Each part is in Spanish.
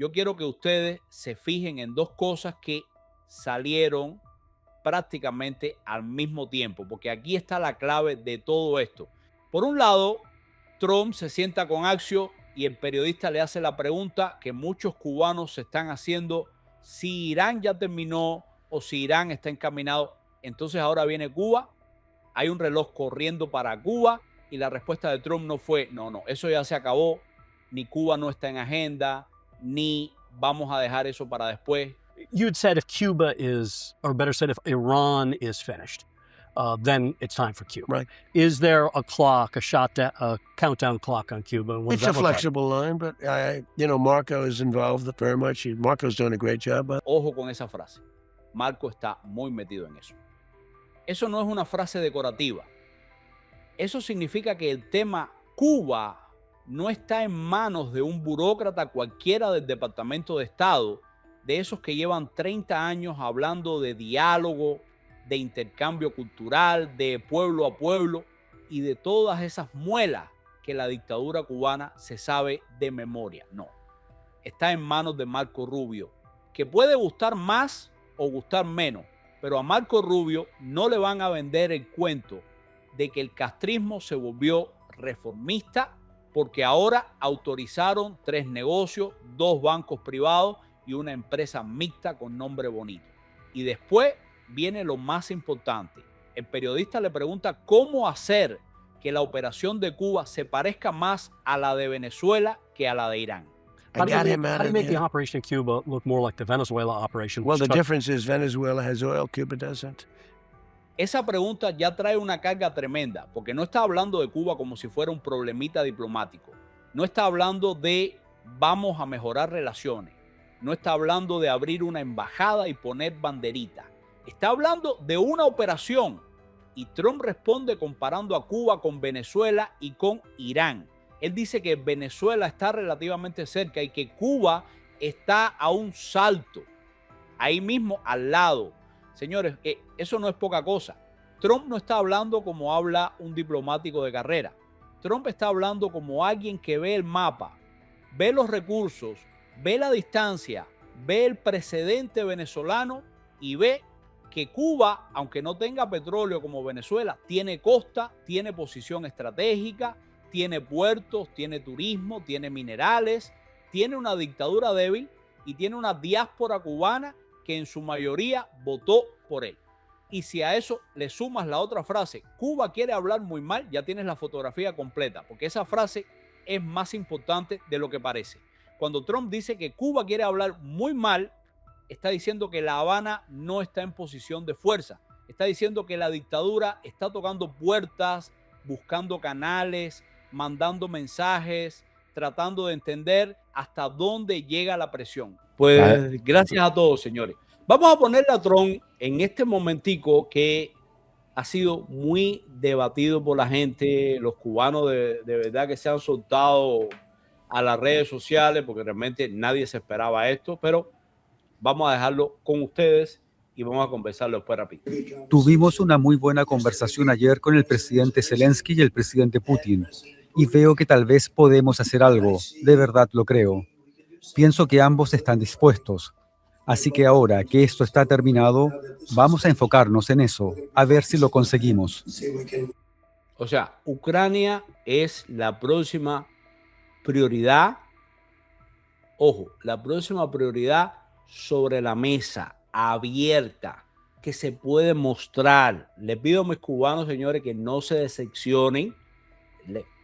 yo quiero que ustedes se fijen en dos cosas que salieron prácticamente al mismo tiempo, porque aquí está la clave de todo esto. Por un lado, Trump se sienta con Axios y el periodista le hace la pregunta que muchos cubanos se están haciendo, si Irán ya terminó o si Irán está encaminado. Entonces ahora viene Cuba, hay un reloj corriendo para Cuba y la respuesta de Trump no fue, no, eso ya se acabó, ni Cuba no está en agenda, ni vamos a dejar eso para después. You had said if Cuba is, or better said, if Iran is finished, then it's time for Cuba. Right. Is there a clock, a countdown clock on Cuba? It's a flexible line, but Marco is involved very much. Marco's doing a great job. Ojo con esa frase. Marco está muy metido en eso. Eso no es una frase decorativa. Eso significa que el tema Cuba no está en manos de un burócrata cualquiera del Departamento de Estado, de esos que llevan 30 años hablando de diálogo, de intercambio cultural, de pueblo a pueblo y de todas esas muelas que la dictadura cubana se sabe de memoria. No, está en manos de Marco Rubio, que puede gustar más o gustar menos, pero a Marco Rubio no le van a vender el cuento de que el castrismo se volvió reformista porque ahora autorizaron 3 negocios, 2 bancos privados y una empresa mixta con nombre bonito. Y después viene lo más importante. El periodista le pregunta cómo hacer que la operación de Cuba se parezca más a la de Venezuela que a la de Irán. How do you make the operation in Cuba look more like the Venezuela operation? Well, the difference is Venezuela has oil, Cuba doesn't. Esa pregunta ya trae una carga tremenda, porque no está hablando de Cuba como si fuera un problemita diplomático. No está hablando de vamos a mejorar relaciones. No está hablando de abrir una embajada y poner banderita. Está hablando de una operación. Y Trump responde comparando a Cuba con Venezuela y con Irán. Él dice que Venezuela está relativamente cerca y que Cuba está a un salto, ahí mismo al lado. Señores, eso no es poca cosa. Trump no está hablando como habla un diplomático de carrera. Trump está hablando como alguien que ve el mapa, ve los recursos, ve la distancia, ve el precedente venezolano y ve que Cuba, aunque no tenga petróleo como Venezuela, tiene costa, tiene posición estratégica, tiene puertos, tiene turismo, tiene minerales, tiene una dictadura débil y tiene una diáspora cubana que en su mayoría votó por él. Y si a eso le sumas la otra frase, Cuba quiere hablar muy mal, ya tienes la fotografía completa, porque esa frase es más importante de lo que parece. Cuando Trump dice que Cuba quiere hablar muy mal, está diciendo que La Habana no está en posición de fuerza. Está diciendo que la dictadura está tocando puertas, buscando canales, mandando mensajes, tratando de entender hasta dónde llega la presión. Pues gracias a todos, señores. Vamos a ponerle a Trump en este momentico que ha sido muy debatido por la gente, los cubanos de verdad que se han soltado a las redes sociales porque realmente nadie se esperaba esto, pero vamos a dejarlo con ustedes y vamos a conversarlo después rápido. Tuvimos una muy buena conversación ayer con el presidente Zelensky y el presidente Putin y veo que tal vez podemos hacer algo, de verdad lo creo. Pienso que ambos están dispuestos. Así que ahora que esto está terminado, vamos a enfocarnos en eso, a ver si lo conseguimos. O sea, Ucrania es la próxima prioridad. Ojo, la próxima prioridad sobre la mesa, abierta, que se puede mostrar. Les pido a mis cubanos, señores, que no se decepcionen.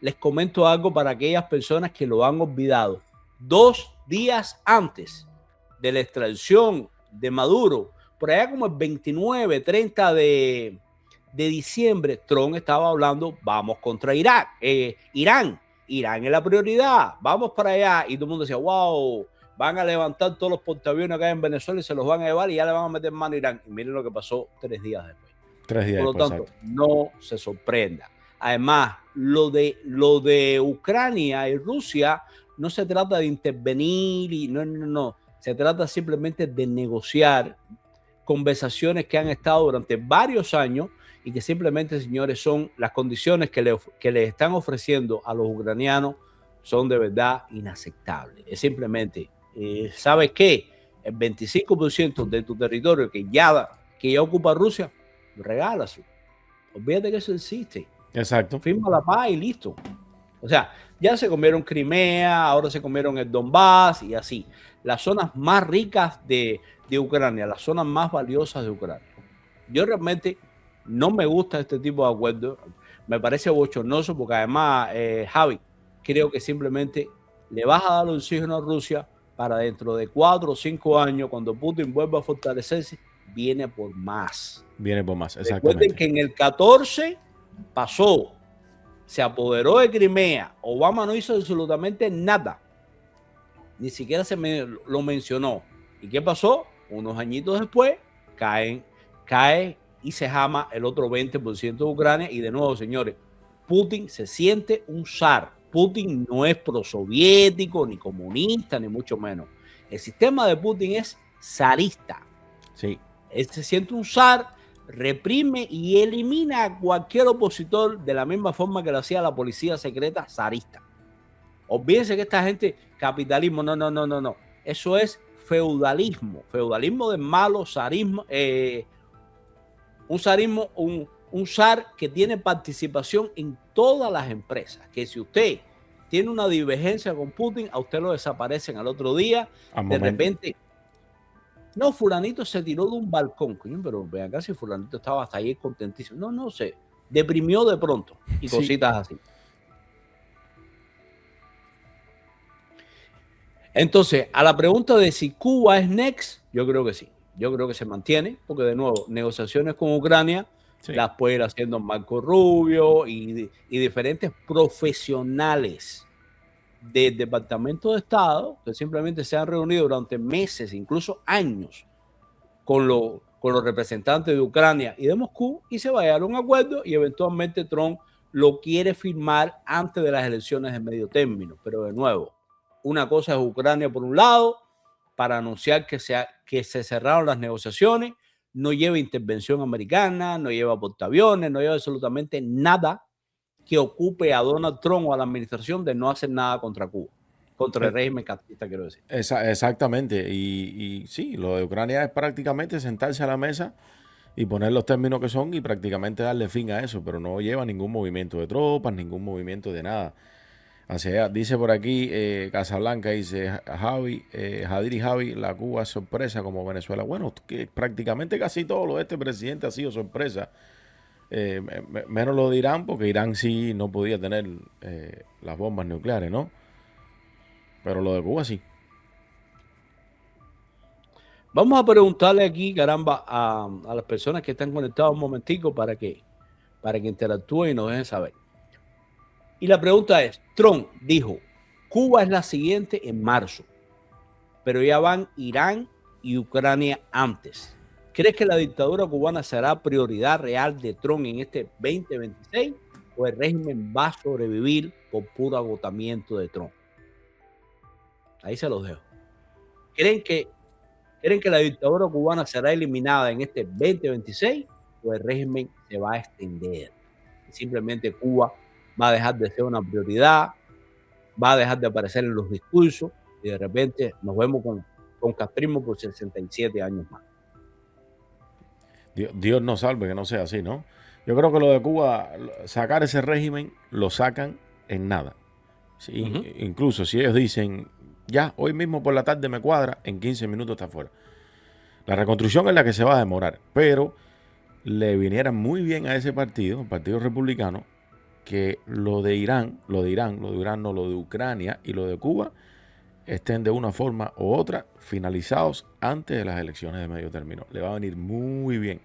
Les comento algo para aquellas personas que lo han olvidado. 2 días antes de la extradición de Maduro, por allá como el 29, 30 de diciembre, Trump estaba hablando, vamos contra Irán. Irán es la prioridad, vamos para allá. Y todo el mundo decía, wow, van a levantar todos los portaaviones acá en Venezuela y se los van a llevar y ya le van a meter mano a Irán. Y miren lo que pasó 3 días después. 3 días Por lo después, tanto, exacto. no se sorprenda. Además, lo de Ucrania y Rusia no se trata de intervenir y no. Se trata simplemente de negociar conversaciones que han estado durante varios años y que simplemente, señores, son las condiciones que le están ofreciendo a los ucranianos son de verdad inaceptables. Es simplemente ¿sabes qué? El 25% de tu territorio que ya ocupa Rusia, regálase. Olvídate que eso existe. Exacto. Firma la paz y listo. O sea, ya se comieron Crimea, ahora se comieron el Donbass y así. Las zonas más ricas de Ucrania, las zonas más valiosas de Ucrania. Yo realmente no me gusta este tipo de acuerdos. Me parece bochornoso porque además, Javi, creo que simplemente le vas a dar oxígeno a Rusia para dentro de 4 o 5 años, cuando Putin vuelva a fortalecerse, viene por más. Viene por más, exactamente. Recuerden que en el 14 pasó, se apoderó de Crimea, Obama no hizo absolutamente nada, ni siquiera lo mencionó. ¿Y qué pasó? Unos añitos después cae y se jama el otro 20% de Ucrania. Y de nuevo, señores, Putin se siente un zar. Putin no es prosoviético, ni comunista, ni mucho menos. El sistema de Putin es zarista. Sí. Él se siente un zar, reprime y elimina a cualquier opositor de la misma forma que lo hacía la policía secreta zarista. Olvídense que esta gente, capitalismo, no. Eso es feudalismo. Feudalismo de malo, zarismo, un zarismo, un zar que tiene participación en todas las empresas. Que si usted tiene una divergencia con Putin, a usted lo desaparecen al otro día. De repente, no, fulanito se tiró de un balcón. Coño, pero vean acá si fulanito estaba hasta ahí contentísimo. No, se deprimió de pronto y cositas así. Entonces, a la pregunta de si Cuba es next, yo creo que sí. Yo creo que se mantiene, porque de nuevo, negociaciones con Ucrania las puede ir haciendo Marco Rubio y diferentes profesionales del Departamento de Estado que simplemente se han reunido durante meses, incluso años, con los representantes de Ucrania y de Moscú, y se va a llegar a un acuerdo y eventualmente Trump lo quiere firmar antes de las elecciones de medio término. Pero de nuevo, una cosa es Ucrania por un lado, para anunciar que se cerraron las negociaciones, no lleva intervención americana, no lleva portaaviones, no lleva absolutamente nada que ocupe a Donald Trump o a la administración de no hacer nada contra Cuba, contra el régimen castrista, quiero decir. Exactamente, y sí, lo de Ucrania es prácticamente sentarse a la mesa y poner los términos que son y prácticamente darle fin a eso, pero no lleva ningún movimiento de tropas, ningún movimiento de nada. O sea, dice por aquí Casablanca, dice Jadir y Javi, la Cuba es sorpresa como Venezuela. Bueno, que prácticamente casi todo lo de este presidente ha sido sorpresa. Menos lo de Irán, porque Irán sí no podía tener las bombas nucleares, ¿no? Pero lo de Cuba sí. Vamos a preguntarle aquí, caramba, a las personas que están conectadas un momentico para que interactúen y nos dejen saber. Y la pregunta es, Trump dijo, Cuba es la siguiente en marzo, pero ya van Irán y Ucrania antes. ¿Crees que la dictadura cubana será prioridad real de Trump en este 2026 o el régimen va a sobrevivir por puro agotamiento de Trump? Ahí se los dejo. ¿Creen que la dictadura cubana será eliminada en este 2026 o el régimen se va a extender? Simplemente Cuba va a dejar de ser una prioridad, va a dejar de aparecer en los discursos y de repente nos vemos con castrismo por 67 años más. Dios nos salve que no sea así, ¿no? Yo creo que lo de Cuba, sacar ese régimen, lo sacan en nada. ¿Sí? Incluso si ellos dicen, ya, hoy mismo por la tarde me cuadra, en 15 minutos está fuera. La reconstrucción es la que se va a demorar, pero le viniera muy bien a ese partido, el Partido Republicano, que lo de Ucrania y lo de Cuba estén de una forma u otra finalizados antes de las elecciones de medio término. Le va a venir muy bien.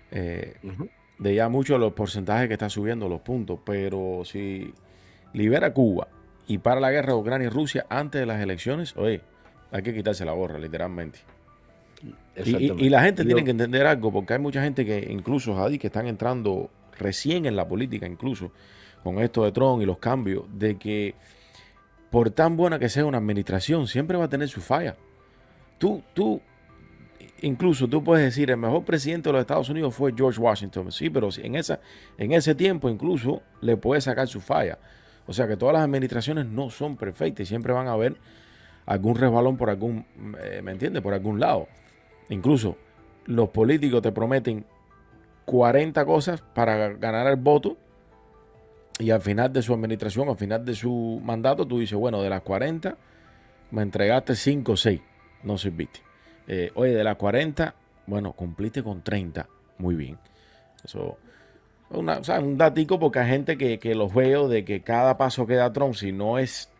De ya mucho los porcentajes que está subiendo los puntos, pero si libera Cuba y para la guerra de Ucrania y Rusia antes de las elecciones, oye, hay que quitarse la gorra, literalmente. Y la gente tiene que entender algo, porque hay mucha gente que incluso, Jadi, que están entrando recién en la política, incluso con esto de Trump y los cambios, de que por tan buena que sea una administración, siempre va a tener su falla. Incluso tú puedes decir, el mejor presidente de los Estados Unidos fue George Washington. Sí, pero en ese tiempo incluso le puede sacar su falla. O sea que todas las administraciones no son perfectas y siempre van a haber algún resbalón por algún, ¿me entiendes? Por algún lado. Incluso los políticos te prometen 40 cosas para ganar el voto y al final de su administración, al final de su mandato, tú dices, bueno, de las 40 me entregaste 5 o 6, no sirviste. Oye, de las 40, bueno, cumpliste con 30, muy bien. Eso, o sea, un datico porque hay gente que los veo de que cada paso que da Trump, si no es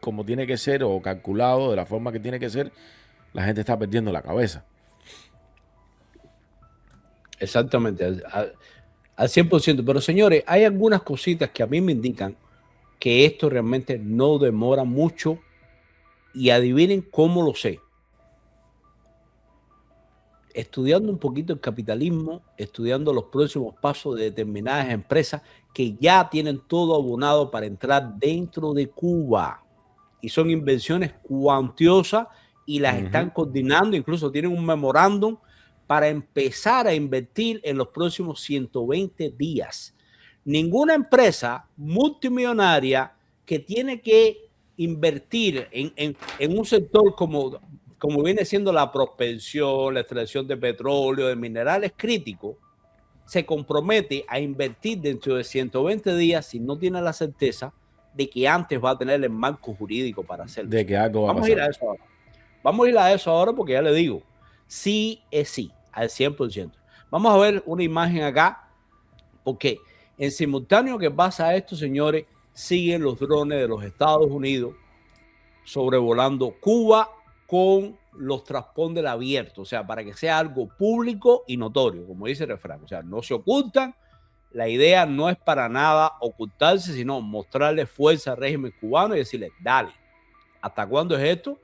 como tiene que ser o calculado de la forma que tiene que ser, la gente está perdiendo la cabeza. Exactamente, al 100%. Pero señores, hay algunas cositas que a mí me indican que esto realmente no demora mucho y adivinen cómo lo sé. Estudiando un poquito el capitalismo, estudiando los próximos pasos de determinadas empresas que ya tienen todo abonado para entrar dentro de Cuba. Y son inversiones cuantiosas y las están coordinando, incluso tienen un memorándum para empezar a invertir en los próximos 120 días. Ninguna empresa multimillonaria que tiene que invertir en un sector como viene siendo la prospección, la extracción de petróleo, de minerales críticos, se compromete a invertir dentro de 120 días si no tiene la certeza de que antes va a tener el marco jurídico para hacerlo. De que algo va Vamos a a ir pasar. a eso ahora. Vamos a ir a eso ahora porque ya le digo, sí es sí, al 100%. Vamos a ver una imagen acá, porque en simultáneo que pasa esto, señores, siguen los drones de los Estados Unidos sobrevolando Cuba con los transponders abiertos, o sea, para que sea algo público y notorio, como dice el refrán, o sea, no se ocultan. La idea no es para nada ocultarse, sino mostrarle fuerza al régimen cubano y decirle, dale, ¿hasta cuándo es esto?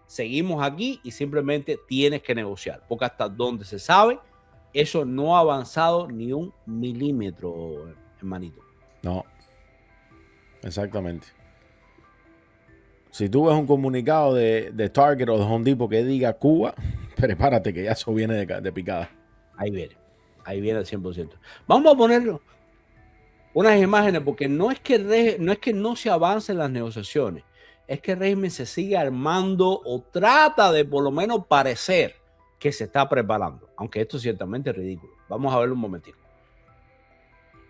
Seguimos aquí y simplemente tienes que negociar, porque hasta donde se sabe, eso no ha avanzado ni un milímetro, hermanito. No, exactamente. Si tú ves un comunicado de Target o de Home Depot que diga Cuba, prepárate que ya eso viene de picada. Ahí viene al 100%. Vamos a poner unas imágenes porque no es que no se avancen las negociaciones, es que el régimen se sigue armando o trata de por lo menos parecer que se está preparando, aunque esto es ciertamente ridículo. Vamos a verlo un momentito.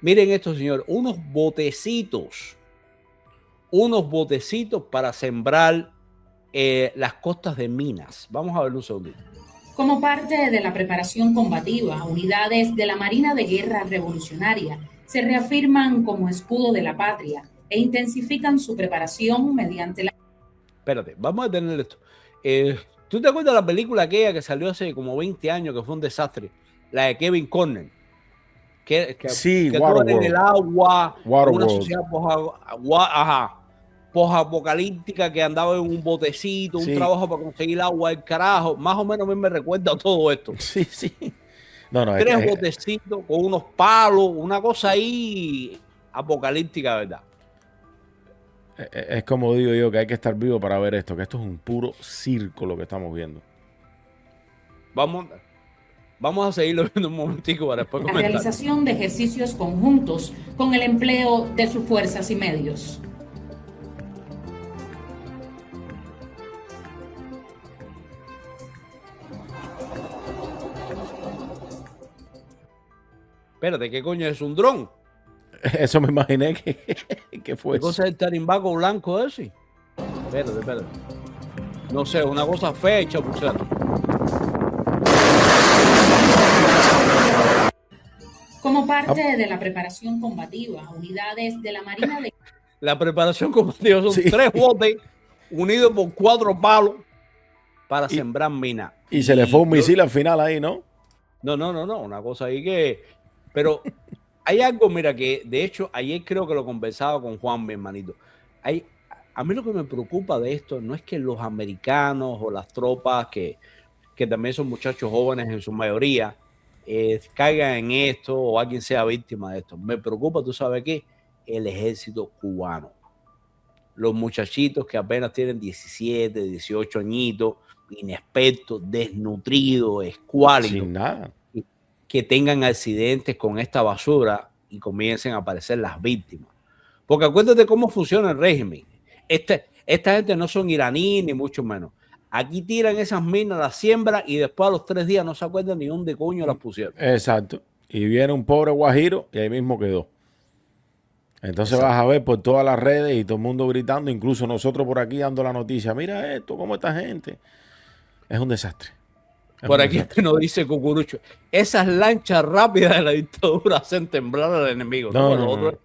Miren esto, señor, unos botecitos para sembrar las costas de minas. Vamos a verlo un segundito. Como parte de la preparación combativa, unidades de la Marina de Guerra Revolucionaria se reafirman como escudo de la patria e intensifican su preparación mediante la... Espérate, vamos a detener esto. ¿Tú te acuerdas de la película aquella que salió hace como 20 años, que fue un desastre? La de Kevin Conner. Sí, que todo en el agua, una Waterworld. sociedad posapocalíptica que andaba en un botecito, un Sí. trabajo para conseguir agua del carajo. Más o menos a mí me recuerda a todo esto. Sí, sí. No, 3 botecitos con unos palos, una cosa ahí apocalíptica, ¿verdad? Es como digo yo, que hay que estar vivo para ver esto, que esto es un puro circo lo que estamos viendo. Vamos a seguirlo viendo un momentico para después la comentar. realización de ejercicios conjuntos con el empleo de sus fuerzas y medios. Espérate, ¿qué coño es un dron? Eso me imaginé que fue ¿Qué eso. cosa es el tarimbaco blanco ese? Espérate. No sé, una cosa fea y chapucera. Como parte de la preparación combativa, unidades de la Marina de... La preparación combativa son Sí. 3 botes unidos por 4 palos para sembrar minas. Y se le fue un misil al final ahí, ¿no? No, una cosa ahí que... Pero hay algo, mira, que de hecho ayer creo que lo conversaba con Juan, mi hermanito. A mí lo que me preocupa de esto no es que los americanos o las tropas, que también son muchachos jóvenes en su mayoría, caigan en esto o alguien sea víctima de esto. Me preocupa, ¿tú sabes qué? El ejército cubano. Los muchachitos que apenas tienen 17, 18 añitos, inexpertos, desnutridos, escuálidos, Sin nada. que tengan accidentes con esta basura y comiencen a aparecer las víctimas. Porque acuérdate cómo funciona el régimen. Esta gente no son iraníes ni mucho menos. Aquí tiran esas minas, las siembran y después a los 3 días no se acuerdan ni dónde coño las pusieron. Exacto. Y viene un pobre guajiro y ahí mismo quedó. Entonces vas a ver por todas las redes y todo el mundo gritando, incluso nosotros por aquí dando la noticia. Mira esto, cómo esta gente. Es un desastre. Por aquí nos dice Cucurucho, esas lanchas rápidas de la dictadura hacen temblar al enemigo. No.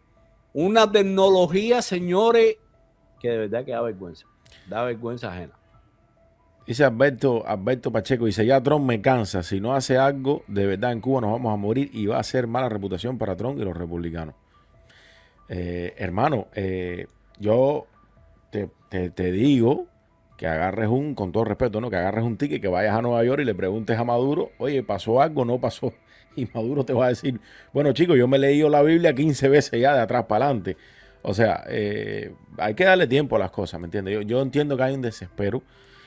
Una tecnología, señores, que de verdad que da vergüenza ajena. Dice Alberto Pacheco, dice, ya Trump me cansa, si no hace algo, de verdad en Cuba nos vamos a morir y va a ser mala reputación para Trump y los republicanos. Hermano, yo te digo que agarres con todo respeto, ¿no? Que agarres un ticket, que vayas a Nueva York y le preguntes a Maduro, oye, ¿pasó algo? ¿No pasó? Y Maduro te va a decir, bueno, chicos, yo me he leído la Biblia 15 veces ya de atrás para adelante. O sea, hay que darle tiempo a las cosas, ¿me entiendes? Yo entiendo que hay un desespero.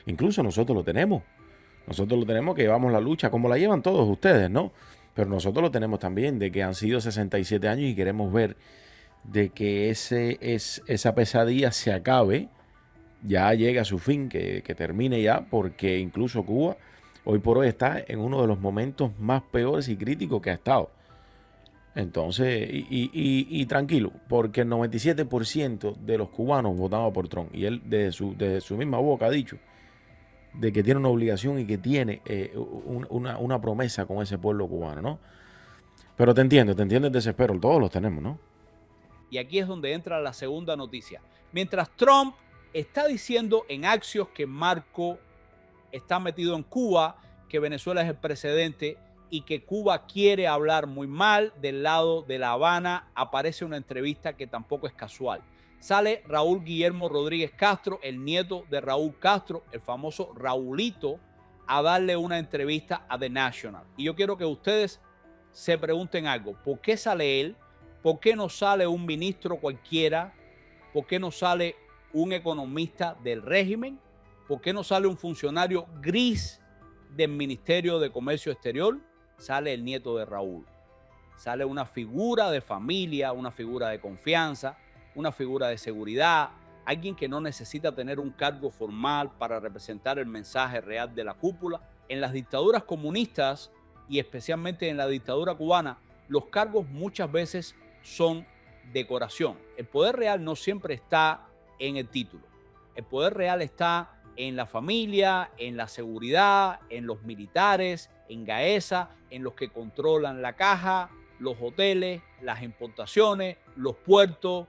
Incluso nosotros lo tenemos. Nosotros lo tenemos, que llevamos la lucha como la llevan todos ustedes, ¿no? Pero nosotros lo tenemos también, de que han sido 67 años y queremos ver de que esa pesadilla se acabe, ya llegue a su fin, que termine ya, porque incluso Cuba hoy por hoy está en uno de los momentos más peores y críticos que ha estado. Entonces, y tranquilo, porque el 97% de los cubanos votaban por Trump, y él desde su misma boca ha dicho de que tiene una obligación y que tiene una promesa con ese pueblo cubano, ¿no? Pero te entiendo el desespero, todos los tenemos, ¿no? Y aquí es donde entra la segunda noticia. Mientras Trump está diciendo en Axios que Marco está metido en Cuba, que Venezuela es el precedente y que Cuba quiere hablar muy mal del lado de La Habana, aparece una entrevista que tampoco es casual. Sale Raúl Guillermo Rodríguez Castro, el nieto de Raúl Castro, el famoso Raulito, a darle una entrevista a The National. Y yo quiero que ustedes se pregunten algo. ¿Por qué sale él? ¿Por qué no sale un ministro cualquiera? ¿Por qué no sale un economista del régimen? ¿Por qué no sale un funcionario gris del Ministerio de Comercio Exterior? Sale el nieto de Raúl. Sale una figura de familia, una figura de confianza, una figura de seguridad, alguien que no necesita tener un cargo formal para representar el mensaje real de la cúpula. En las dictaduras comunistas y especialmente en la dictadura cubana, los cargos muchas veces son decoración. El poder real no siempre está en el título. El poder real está en la familia, en la seguridad, en los militares, en Gaesa, en los que controlan la caja, los hoteles, las importaciones, los puertos,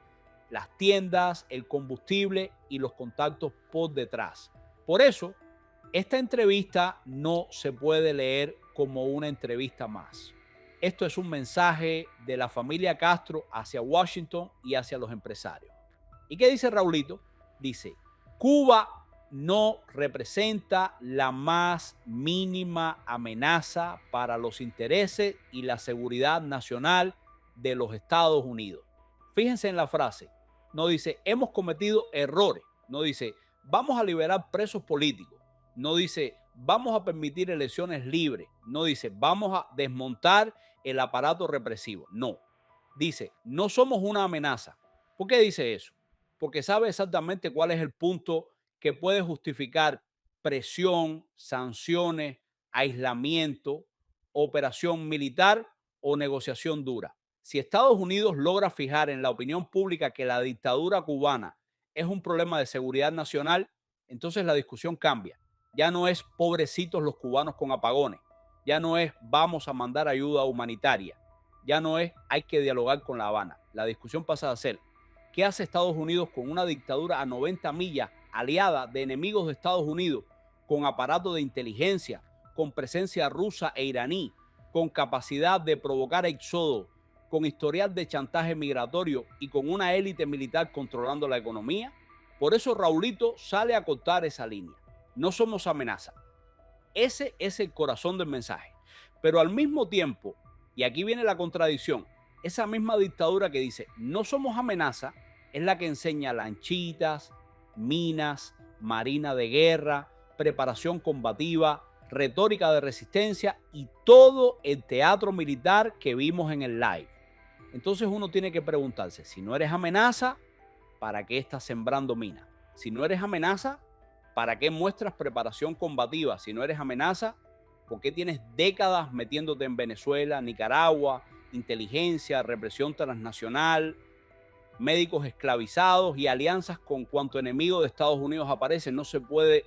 las tiendas, el combustible y los contactos por detrás. Por eso, esta entrevista no se puede leer como una entrevista más. Esto es un mensaje de la familia Castro hacia Washington y hacia los empresarios. ¿Y qué dice Raulito? Dice, Cuba no representa la más mínima amenaza para los intereses y la seguridad nacional de los Estados Unidos. Fíjense en la frase. No dice, hemos cometido errores. No dice, vamos a liberar presos políticos. No dice, vamos a permitir elecciones libres. No dice, vamos a desmontar el aparato represivo. No. Dice, no somos una amenaza. ¿Por qué dice eso? Porque sabe exactamente cuál es el punto que puede justificar presión, sanciones, aislamiento, operación militar o negociación dura. Si Estados Unidos logra fijar en la opinión pública que la dictadura cubana es un problema de seguridad nacional, entonces la discusión cambia. Ya no es pobrecitos los cubanos con apagones. Ya no es vamos a mandar ayuda humanitaria. Ya no es hay que dialogar con La Habana. La discusión pasa a ser ¿qué hace Estados Unidos con una dictadura a 90 millas aliada de enemigos de Estados Unidos, con aparato de inteligencia, con presencia rusa e iraní, con capacidad de provocar éxodo, con historial de chantaje migratorio y con una élite militar controlando la economía? Por eso Raulito sale a cortar esa línea. No somos amenaza. Ese es el corazón del mensaje. Pero al mismo tiempo, y aquí viene la contradicción, esa misma dictadura que dice no somos amenaza es la que enseña lanchitas, minas, marina de guerra, preparación combativa, retórica de resistencia y todo el teatro militar que vimos en el live. Entonces uno tiene que preguntarse, si no eres amenaza, ¿para qué estás sembrando minas? Si no eres amenaza, ¿para qué muestras preparación combativa? Si no eres amenaza, ¿por qué tienes décadas metiéndote en Venezuela, Nicaragua, inteligencia, represión transnacional, médicos esclavizados y alianzas con cuanto enemigo de Estados Unidos aparece? No se puede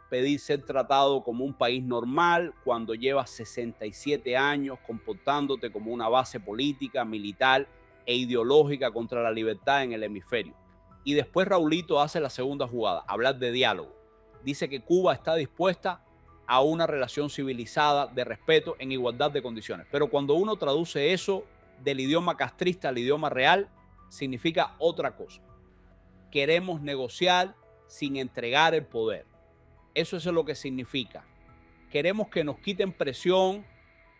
pedir ser tratado como un país normal cuando llevas 67 años comportándote como una base política, militar e ideológica contra la libertad en el hemisferio. Y después Raulito hace la segunda jugada, hablar de diálogo. Dice que Cuba está dispuesta a una relación civilizada, de respeto, en igualdad de condiciones. Pero cuando uno traduce eso del idioma castrista al idioma real, significa otra cosa. Queremos negociar sin entregar el poder. Eso es lo que significa. Queremos que nos quiten presión,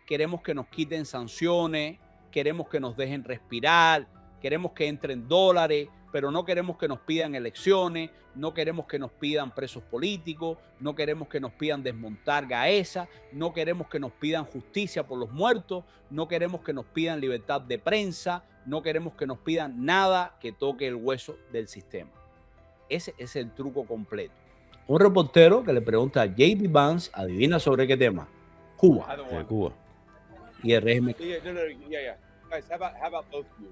queremos que nos quiten sanciones, queremos que nos dejen respirar, queremos que entren dólares, pero no queremos que nos pidan elecciones, no queremos que nos pidan presos políticos, no queremos que nos pidan desmontar Gaesa, no queremos que nos pidan justicia por los muertos, no queremos que nos pidan libertad de prensa, no queremos que nos pidan nada que toque el hueso del sistema. Ese es el truco completo. Un reportero que le pregunta a J.D. Vance, adivina sobre qué tema. Cuba. De Cuba. Y el régimen. Guys, how about both of you?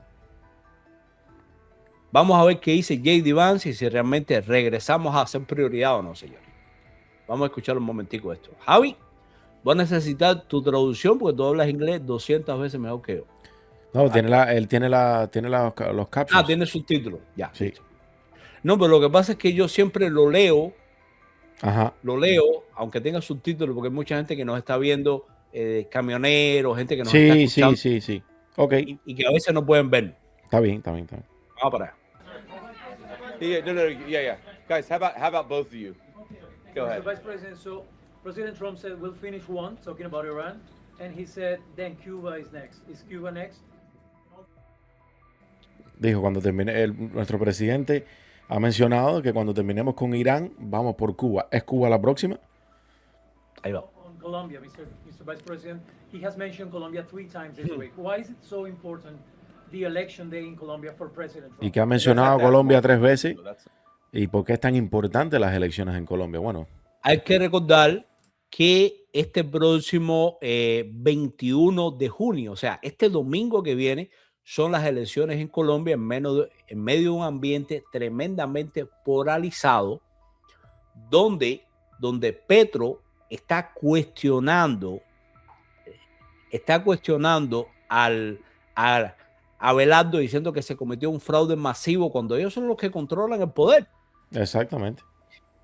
Vamos a ver qué dice J.D. Vance y si realmente regresamos a ser prioridad o no, señor. Vamos a escuchar un momentico esto. Javi, voy a necesitar tu traducción porque tú hablas inglés 200 veces mejor que yo. No, él tiene los captions. Ah, tiene subtítulos. Ya. Sí. Listo. No, pero lo que pasa es que yo siempre lo leo, Ajá. aunque tenga subtítulos, porque hay mucha gente que nos está viendo, camioneros, gente que nos está escuchando. Sí. Ok. Y que a veces no pueden ver. Está bien. Vamos para allá. Yeah. Guys, how about both of you? Go ahead. Mr. Vice President, so President Trump said we'll finish one, talking about Iran, and he said then Cuba is next. Is Cuba next? Dijo, cuando termine, nuestro presidente ha mencionado que cuando terminemos con Irán, vamos por Cuba. ¿Es Cuba la próxima? Ahí va. On Colombia, Mr. Vice President, he has mentioned Colombia 3 times this week. Why is it so important, the election day in Colombia for President Trump? Y que ha mencionado Colombia 3 veces. ¿Y por qué es tan importante las elecciones en Colombia? Bueno, hay que recordar que este próximo 21 de junio, o sea, este domingo que viene, son las elecciones en Colombia en medio de un ambiente tremendamente polarizado, donde Petro está cuestionando a Abelardo, diciendo que se cometió un fraude masivo cuando ellos son los que controlan el poder. exactamente.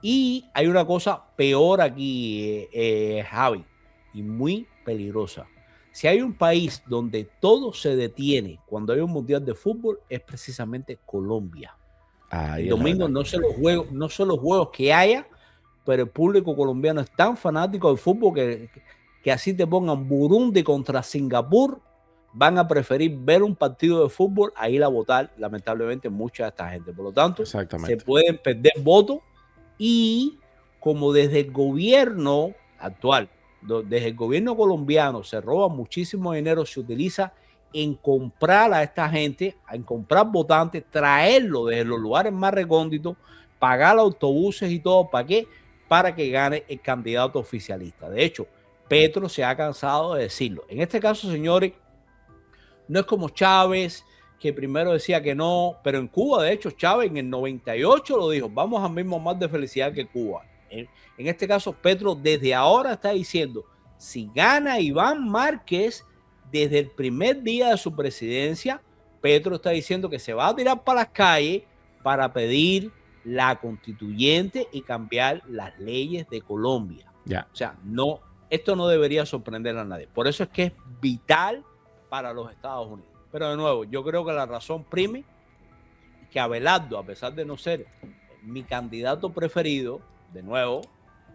Y hay una cosa peor aquí, Javi, y muy peligrosa. Si hay un país donde todo se detiene cuando hay un mundial de fútbol, es precisamente Colombia. El domingo no son los juegos que haya, pero el público colombiano es tan fanático del fútbol que así te pongan Burundi contra Singapur, van a preferir ver un partido de fútbol a ir a votar, lamentablemente, mucha de esta gente. Por lo tanto, se pueden perder votos y como desde el gobierno actual, desde el gobierno colombiano se roba muchísimo dinero, se utiliza en comprar a esta gente, en comprar votantes, traerlo desde los lugares más recónditos, pagar autobuses y todo. ¿Para qué? Para que gane el candidato oficialista. De hecho, Petro se ha cansado de decirlo. En este caso, señores, no es como Chávez, que primero decía que no, pero en Cuba, de hecho, Chávez en el 98 lo dijo, vamos al mismo mar de felicidad que Cuba. En este caso, Petro desde ahora está diciendo, si gana Iván Márquez, desde el primer día de su presidencia, Petro está diciendo que se va a tirar para las calles para pedir la constituyente y cambiar las leyes de Colombia. O sea, no, esto no debería sorprender a nadie. Por eso es que es vital para los Estados Unidos. Pero de nuevo, yo creo que la razón prime que Abelardo, a pesar de no ser mi candidato preferido, de nuevo,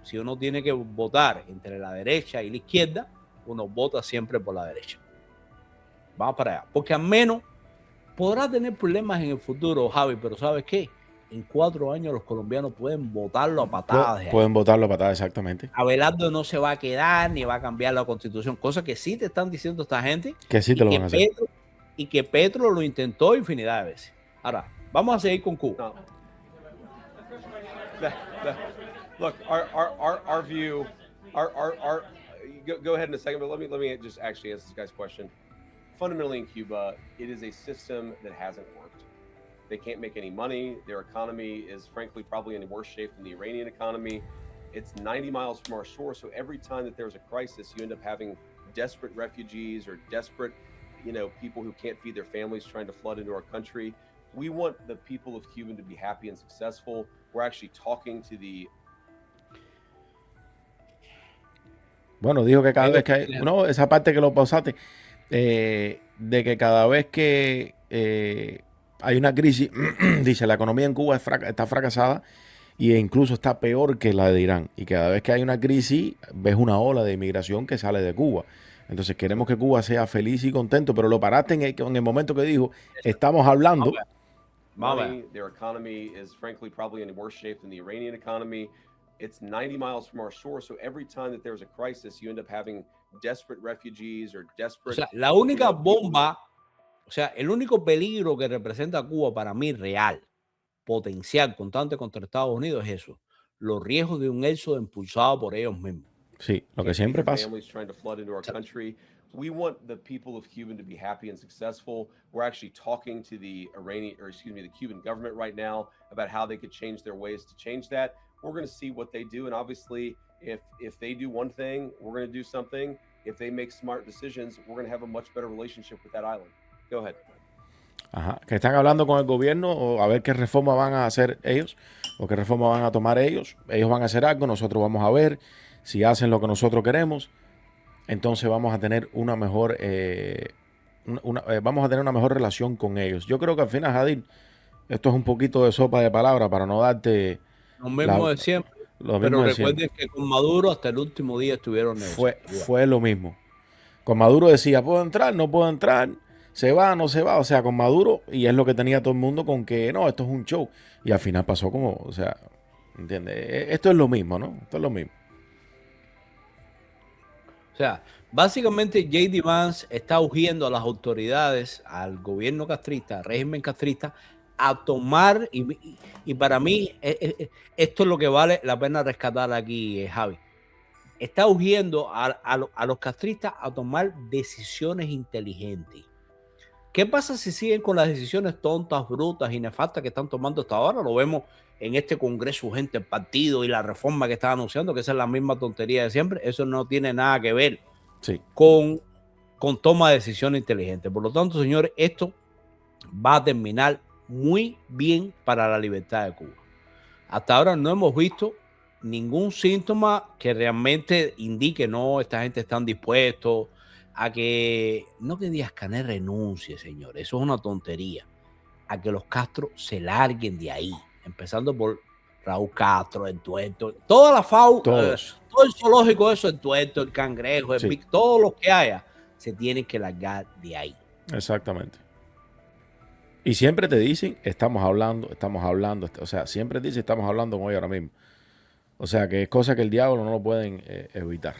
si uno tiene que votar entre la derecha y la izquierda, uno vota siempre por la derecha. Vamos para allá. Porque al menos podrá tener problemas en el futuro, Javi, pero ¿sabes qué? En 4 años los colombianos pueden votarlo a patadas. Pueden votarlo a patadas, exactamente. Abelardo no se va a quedar ni va a cambiar la constitución, cosa que sí te están diciendo esta gente. Que sí te lo van a hacer. Y que Petro lo intentó infinidad de veces. Ahora, vamos a seguir con Cuba. Look, our view, our go ahead in a second, but let me just actually answer this guy's question. Fundamentally, in Cuba, it is a system that hasn't worked. They can't make any money. Their economy is frankly probably in worse shape than the Iranian economy. It's 90 miles from our shore, so every time that there's a crisis, you end up having desperate refugees or desperate, people who can't feed their families trying to flood into our country. We want the people of Cuba to be happy and successful. We're actually talking to the... Bueno, dijo que cada vez que hay... No, esa parte que lo pausaste, de que cada vez que hay una crisis, dice, la economía en Cuba está fracasada e incluso está peor que la de Irán. Y cada vez que hay una crisis, ves una ola de inmigración que sale de Cuba. Entonces queremos que Cuba sea feliz y contento, pero lo paraste en el momento que dijo, estamos hablando... Their economy is frankly probably in worse shape than the Iranian economy. It's 90 miles from our shore, so every time that there's a crisis, you end up having desperate refugees or desperate... O sea, la única bomba, el único peligro que representa Cuba para mí real, potencial, contante contra Estados Unidos es eso, los riesgos de un éxodo impulsado por ellos mismos. Sí, lo que siempre pasa. We want the people of Cuba to be happy and successful. We're actually talking to the Cuban government right now about how they could change their ways to change that. We're going to see what they do, and obviously, if they do one thing, we're going to do something. If they make smart decisions, we're going to have a much better relationship with that island. Go ahead. Ajá, que están hablando con el gobierno o a ver qué reforma van a hacer ellos o qué reforma van a tomar ellos. Ellos van a hacer algo, nosotros vamos a ver si hacen lo que nosotros queremos. Entonces vamos a tener una mejor relación con ellos. Yo creo que al final, Jadir, esto es un poquito de sopa de palabras para no darte lo mismo de siempre. Pero recuerden que con Maduro hasta el último día estuvieron fue lo mismo. Con Maduro decía, ¿puedo entrar? No puedo entrar. ¿Se va? ¿No se va? O sea, con Maduro, y es lo que tenía todo el mundo con que no, esto es un show. Y al final pasó como, o sea, ¿entiendes? Esto es lo mismo, ¿no? Esto es lo mismo. O sea, básicamente J.D. Vance está urgiendo a las autoridades, al gobierno castrista, al régimen castrista, a tomar, y para mí esto es lo que vale la pena rescatar aquí, Javi. Está urgiendo a los castristas a tomar decisiones inteligentes. ¿Qué pasa si siguen con las decisiones tontas, brutas y nefastas que están tomando hasta ahora? Lo vemos en este congreso urgente, el partido y la reforma que están anunciando, que esa es la misma tontería de siempre. Eso no tiene nada que ver con toma de decisiones inteligentes. Por lo tanto, señores, esto va a terminar muy bien para la libertad de Cuba. Hasta ahora no hemos visto ningún síntoma que realmente indique, no, esta gente están dispuestos a que, no que Díaz-Canel renuncie, señores, eso es una tontería, a que los Castro se larguen de ahí, empezando por Raúl Castro, el Tuerto, toda la fauna, todo el zoológico, eso, el Tuerto, el Cangrejo, el Pic, todo lo que haya, se tienen que largar de ahí. Exactamente. Y siempre te dicen, estamos hablando, o sea, siempre dicen, estamos hablando con hoy ahora mismo. O sea, que es cosa que el diablo no lo pueden evitar.